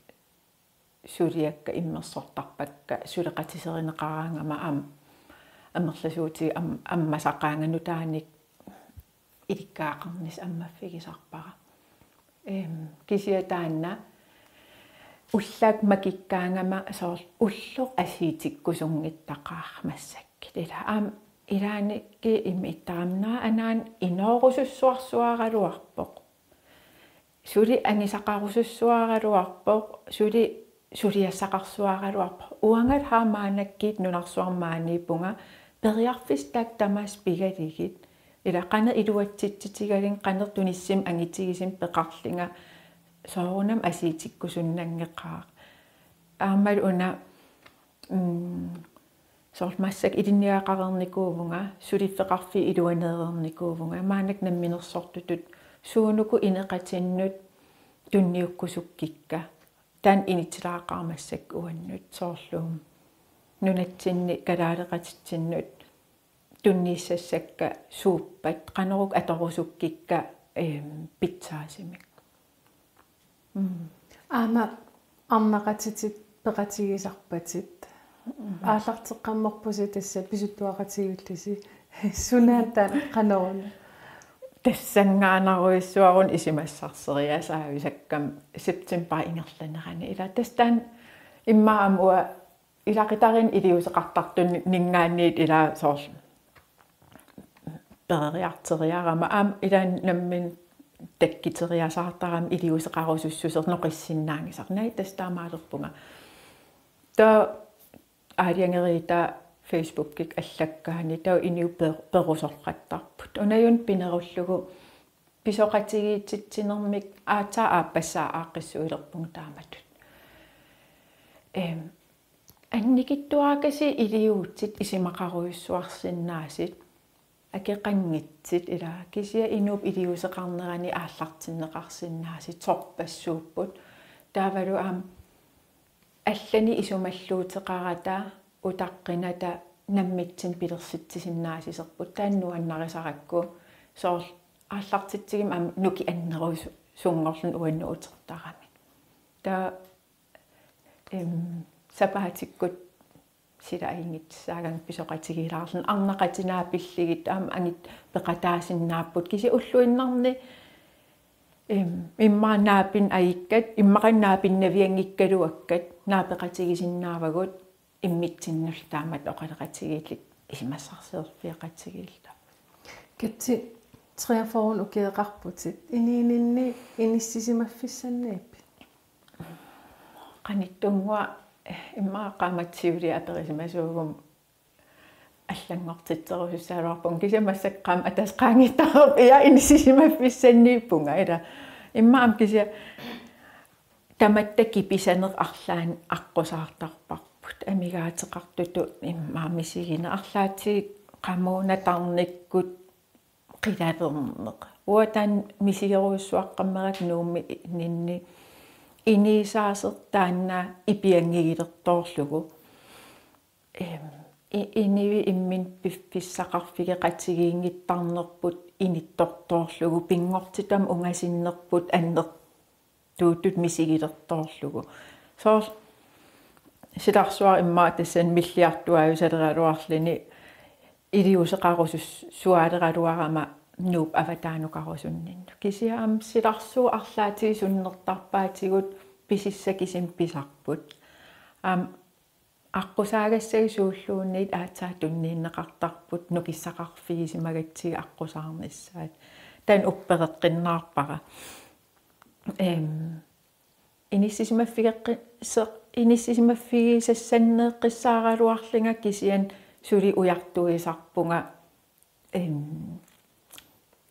сулиакка иммерсортарпакка сулеқатисеринеқараангама аама амерласуути аммасақаангану тааник иликкаақарнис аммаффигисарпара кисиатаанна уллаак макиккаангама соорл уллоқ асиитиккусунгиттақаар массакки тила аам илааникки имиттаамнаа анаан иноорусуссуарсуаралуарпоқ сули ангисақарусуссуаралуарпоқ сули сулиассақарсуаралуарпо уангат хаамаанаккит нунарсуармааниипунга периарфис таак тамаас пигалигит ила қана илуатситситигалин қанер туниссим ангитсигисим пеқарлинга соорунам асиитиккусуннангеқаа аамал уна соормассак илинниақарерникуувнга сулиффеқарфи илуанеерникуувнга маанак намминерсортутут суунуку инеқатиннут тунниуккусуккикка таан инитсилаақармассак уаннут соорлуум нунатсинни калаалеқатитсиннут туннииссассакка сууппат қанерук аторусуккикка питсаасимик аама аммақатитит пеқатигисарпатит ааллартеққамморпуси тасса писуттуақатигуллиси сунаатаан қанеруна тассангаанеруйссуарун исимассарсериасаависаккам септембер ингерланерани ила тастан иммаам уа илақитарин илиусеқартартун нингаанниит ила соорл перериартериарама аам илаан наммин таккитериасаартарам илиусеқарусуссусер ноқиссиннаангисарнай тастаамаалерпунга та аалиангерита Facebook-ик аллаккаани тау иниу перусорлаттарпут унаюн пинеруллугу писоқатигиитситсинермик аатаа ааппассаа ааққиссуилерпунг тааматут анникиттуаакаси илиуутсит исимақаруйуссуарсиннаасит акеқангитсит ила кисия инууп илиусеқарнерани ааллартиннеқарсиннаасит сорпассууппут таавалу аам аллани исумаллуутеқарата утаққината наммитсин пилерситсисиннаасисерпут тааннуаннарисаракку соор ааллартитсигим аам нуки аннеруис сунгорлун уаннуутертарами та сапаатиккут силаингитсааган писоқатигилаарлун арнақатинаа пиллигит аам ангит пеқатаасиннааппут киси уллуиннарни иммаанаапин аиккат иммақаннаапиннавиангиккалуаккат наапеқатигисиннаавагут иммитсиннултаамат оқалеқатигииллит исимассарсеерфиақатигиилта катси триафорун укеэқарпутит иниининни иниссисимаффиссаннииппи qaниттунгуа иммааққаматсиули аперисимасуугум аллангортитсерусуссаалуарпун кисамассаққаам атасқаангиттарп иа иниссисимаффиссаннииппунга ила иммаам кися таматтаки писанеқ арлаан аққусаартарпарпут амигаатеқартуту иммаамисигина арлаатсигит qammuunatарниккут қилалернеқ уатан мисигеруйссуаққаммерак нуумми нинни инисаасертаанна ипиангигилертоорлугу иниви иммин писсақарфигеқатсигиингиттарнерпут иниттортоорлугу пингортитам унгасиннерпут аннер туутут мисигилертоорлугу соор силарсуар иммаа тассан миллиартуаюсалералуарлини илиусеқарусус суаалералуарама нууп аватаанукарусуннинну кисиаам силарсуу арлаатиги суннертарпаатигут писиссакисим писарпут аққусаагассаги сууллуунниит аацаа туннииннеқартарпут нукиссақарфигисимагатсиги аққусаарниссаат таан уппереққиннаарпара иниссисимаффигисассаннеэққиссааралуарлинга кисиан сули уяртуисарпунга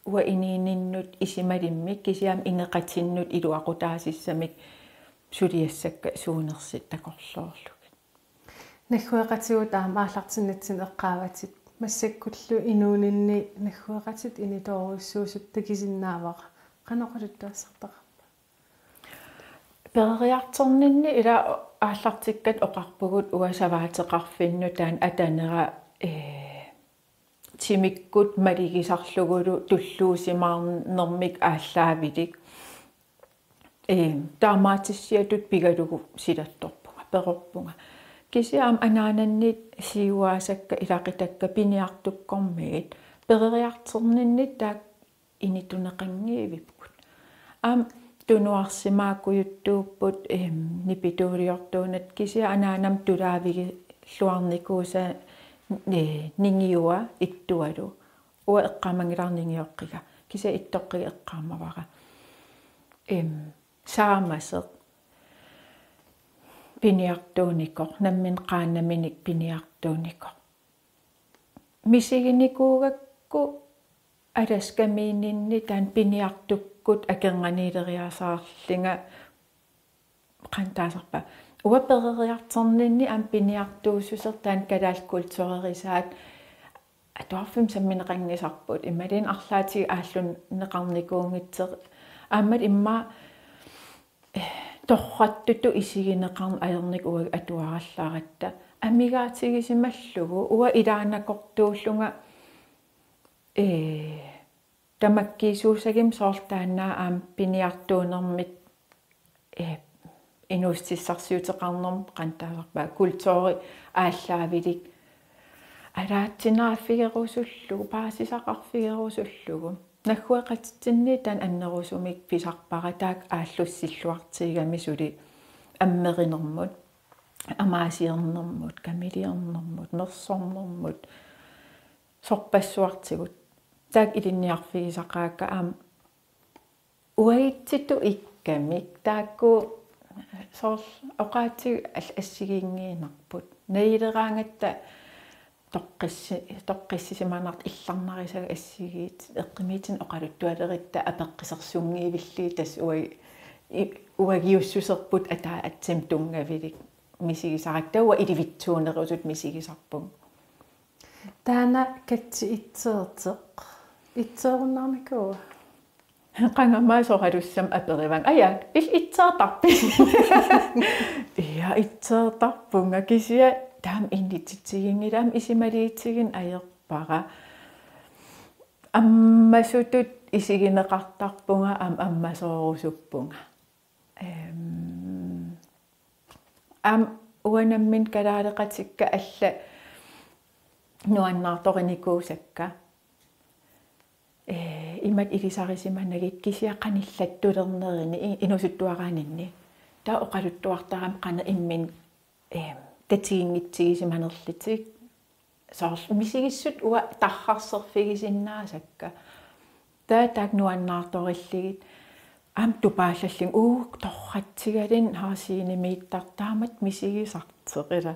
уа иниининнут исималиммик кисиам инеқатиннут илуақутаасиссамик сулиассакка суунерсит такорлоорлуг нахуэқатигут аамааллартиннатсин эққааватит массаккуллу инуунинни нахуэқатит инитооруссуусут такисиннаавара каноқалуттаассартақарпа перериартернинни ила ааллартиккат оқарпугут уасаваатеқарфинну таан атанера тимиккут малигисарлугулу туллуусимаарнермик ааллаавилик таамаатиссиатут пигалугу силатторпунга перорпунга кисиаам анаананнит сиуаасакка илақитакка пиниартуккормигит перериартернинни таак инитунеқангиивиппут аам тунуарсимааккуйуттууппут нипитуулиортуунат кисиа анаанам тулаавиги луарникууса нингиуа иттуалу уа эққамангиларнингиоққига киса иттоққига эққаамавара саамасеқ пиниартууникоқ наммин qaannaminik пиниартууникоқ мисигиникуугакку аласкамиининни таан пиниартуккут акернганиилериасаарлинга qantaasarpa уаперериартернинни аам пиниартуусусер таан калаалкултуерисаат атуарфим самминеқангисарпут иммалин арлаатиги ааллун неқарникуунгитсеқ ааммат имма торраттуту исигинеқарн аерник уаг атуараллааратта амигаатигисималлугу уа илаанакортууллунга тамаккиисуусагим соорлтаанаа аам пиниартуунермит инустиссарсиутеқарнерм qantaasarpa культури ааллаавилик алаатсинааффигерусуллугу паасисақарфигерусуллугу наггуэқатитсинни таан аннерусумик писарпара таак ааллуссиллуартигами сули аммеринермут амаасиернэрмут камилиернэрмут нерсорнэрмут сорпассуартигут таак илинниарфигисақаакка аама уаитситу иккамик таакку сорл оqaатиг ассигиингиинарпут наилераангатта тоққиссисиманарт илларнарисага ассигиит эққимиитин оқалуттуалеритта апеққисерсунгиивиллии тас уагиуссусерпут атаа атсим тунгавилик мисигисарактауа иливитсуунерусут мисигисарпун таана катси итсееруннарникуу qangamaasoqalussam aperivan ayak itsaartarpi ia itsaartarpunga kisia taam innitsitsigingilам isimaliitsigin ajerpara ammasutut isigineqartarpunga ammasoorussuppunga uanammin kalaaleqatikka alla nuannaartorinikuusakka имат илисарисиманагит кисиаққаниллаттулернерини инусуттуарааninni таа оқалуттуартарам қана иммин татигингитсигисиманерлитик саарл мисигиссут уа тархарсерфигисиннаасакка таа таак нуаннаарториллигит ам тупааллаллин торратсигалин хаасиинимииттартаамат мисигисартеқила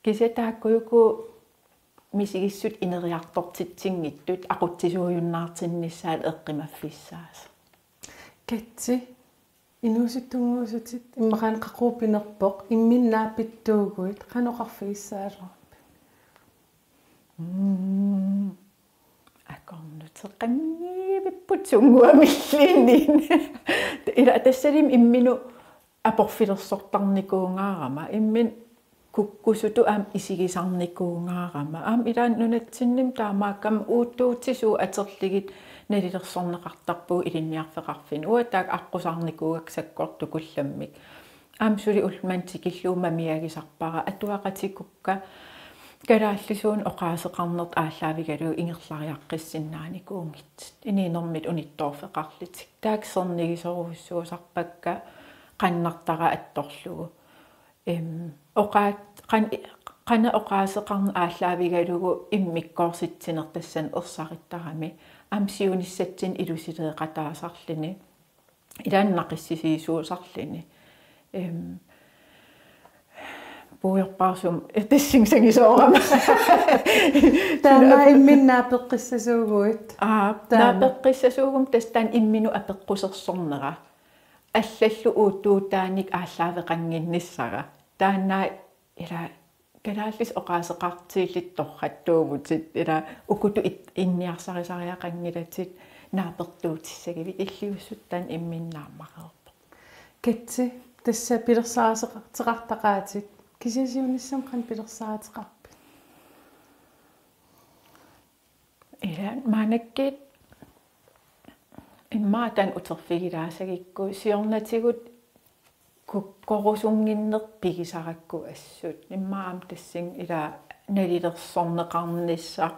кисатааккуйуку мисигиссут инериартортитсингиттут aqutsisuujunnaartinnissaat eqqimaffisaas катси инусуттунгуусутит иммақан қақуупинерпоқ имминнааппиттуугуит қаноқарфигиссаалерпи акорнутеққаммивиппут сунгуамиллиинниин ила тассалим иммину апорфилерсортарникуунгаарама иммин куккусуту аам исигисарникуунгаарама аам илаан нунатсинним таамааккам уутtuutsisuu атерлигит налилерсорнеқартарпуу илинниарфеқарфин уатаак аққусарникуугак саккорту кулламмик аам сули улмантикиллуума миагисарпара атуақатикукка калааллисуун оқаасеқарнерт ааллаавигалуу ингерлариаққиссиннааникуунгитсит ининэрмит унитторфеқарлитик тааксернигисоруссуусарпакка қаннартара атторлугу оқаат қана оқаасеқарна ааллаавигалугу иммиккоорситсинертассан ерсариттарами амсиуниссатсин илусилеэқатаасарлини илааннақиссисиисуусарлини пуйерпаарсум тассингсагисоорама таана имминнаапеққиссасуугуит наапеққиссасуугум тастаан иммину апеққусерсорнера аллаллу уутtuutaanik ааллаавеқангинниссара таанаа ила калааллис оқаасеқартииллитторраттуугутит ила укуту инниарсарисариақангилатит наапертуутиссагивит иллиуссуттаан имминнааммақерпо катси тасса пилерсаасеқартеқартақаатит кисиасиунissam қан пилерсаатеқарпи ила маанаккит иммаатан утерфигилаасагикку сиорнатигут куккорусунгиннер пигисаракку ассут иммаам тассин ила налилерсорнеқарниссаа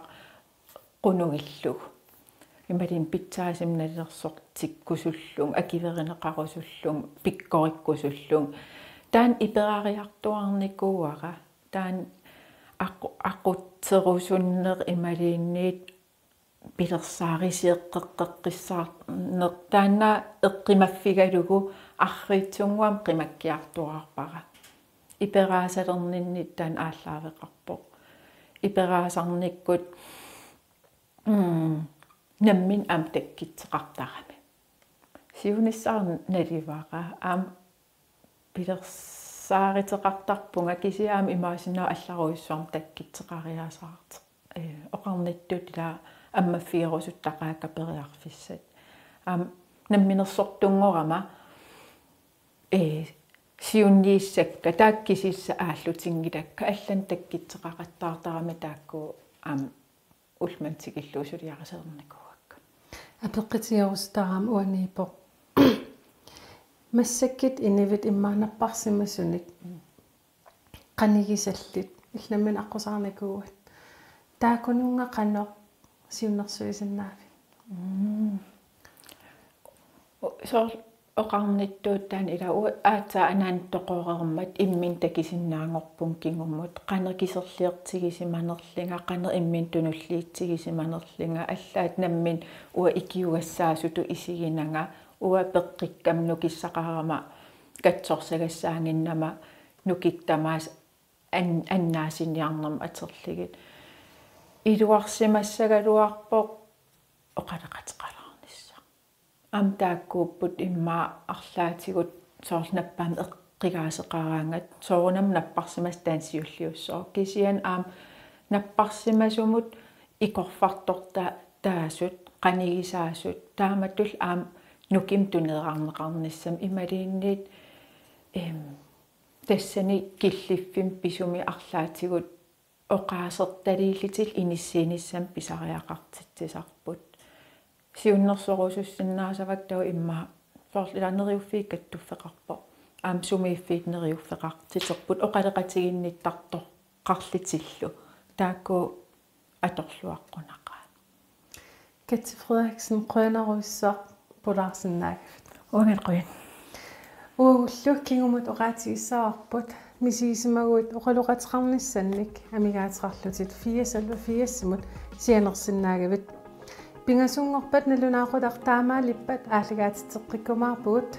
qunugillug ималин питсаасим налилерсортиккусуллун акиверинеқарусуллун пиккориккусуллун таан иперариартуарникууара таан ақутсерусуннер ималиинниит пилерсаарисиэққеққиссаарнер таана эққимаффигалугу арриитсунгуам қимаккиартуарпара ипераасалерниннит таан ааллаавеқарпоқ ипераасарниккут наммин ам таккитсеқартарами сиуниссаар наливара ам пилерсааритеқартарпунга кисиаам имаасинаа алларуйссуарм таккитсеқариасаарт оқарниттут ила аммаффиерусуттақаакка периарфиссат ам намминерсортунгорама сиуннииссакка тааккисисса ааллутингилакка аллан таккитсеқақаттаартарами таакку ам улмантикиллуусулиарасерникуакка апеққитиарустарам уаниипо массаккит инивит иммаанаппарсимасуник qanigиsallit илламмин аққусаарникууат таакунунга қано сиуннэрсуисиннаави Så oqarnittuut taan ila aatsa anaan toqoorermat immin takisinnaangorpun kingummut qanerkiserliertigisimanerlinga qaner immin tunulliitsigisimanerlinga allaat nammin ua ikiugassaasutu isiginanga ua peqqikkam nukissaqarama katsorsagassaanginnama nukittamaas annaasiniarnerma aterligit iluarsimassagaluarpoq oqaleqateqalarnissa am taakkuupput immaa арлаатигут соорнаппаам эққигааseqaraangat соорунам наппарсимас таансиуллиуссоо кисиан аам наппарсимасумут икорфарторта таасут qanigисаасут тааматтул аам нуким тунеераарнеқарниссам ималиинниит тассани киллиффим писуми арлаатигут оqaasерталииллитил иниссииниссам писариақартитсисарпут сиуннерсорусуссиннаасавак тау имма соорлиланериуффиик каттуффеқарпо аам сумииффиит нериуффеқартитерпут оқалеқатигинниттарто қарлитиллу таакку аторлуаққунақаа Kette Frederiksen qønaruissaq pulaarsinnaagaft уангеқуин уагуллуккигумут оqaatigissaarput мисигисимагуит оқалуқатеқарнissanник амигаатерарлутит 4 сианерсиннаагавит пингасунгорпат налунаақутартаамаалиппат аалагаатитеққиккумаарпугут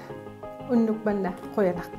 уннукманна қуялақ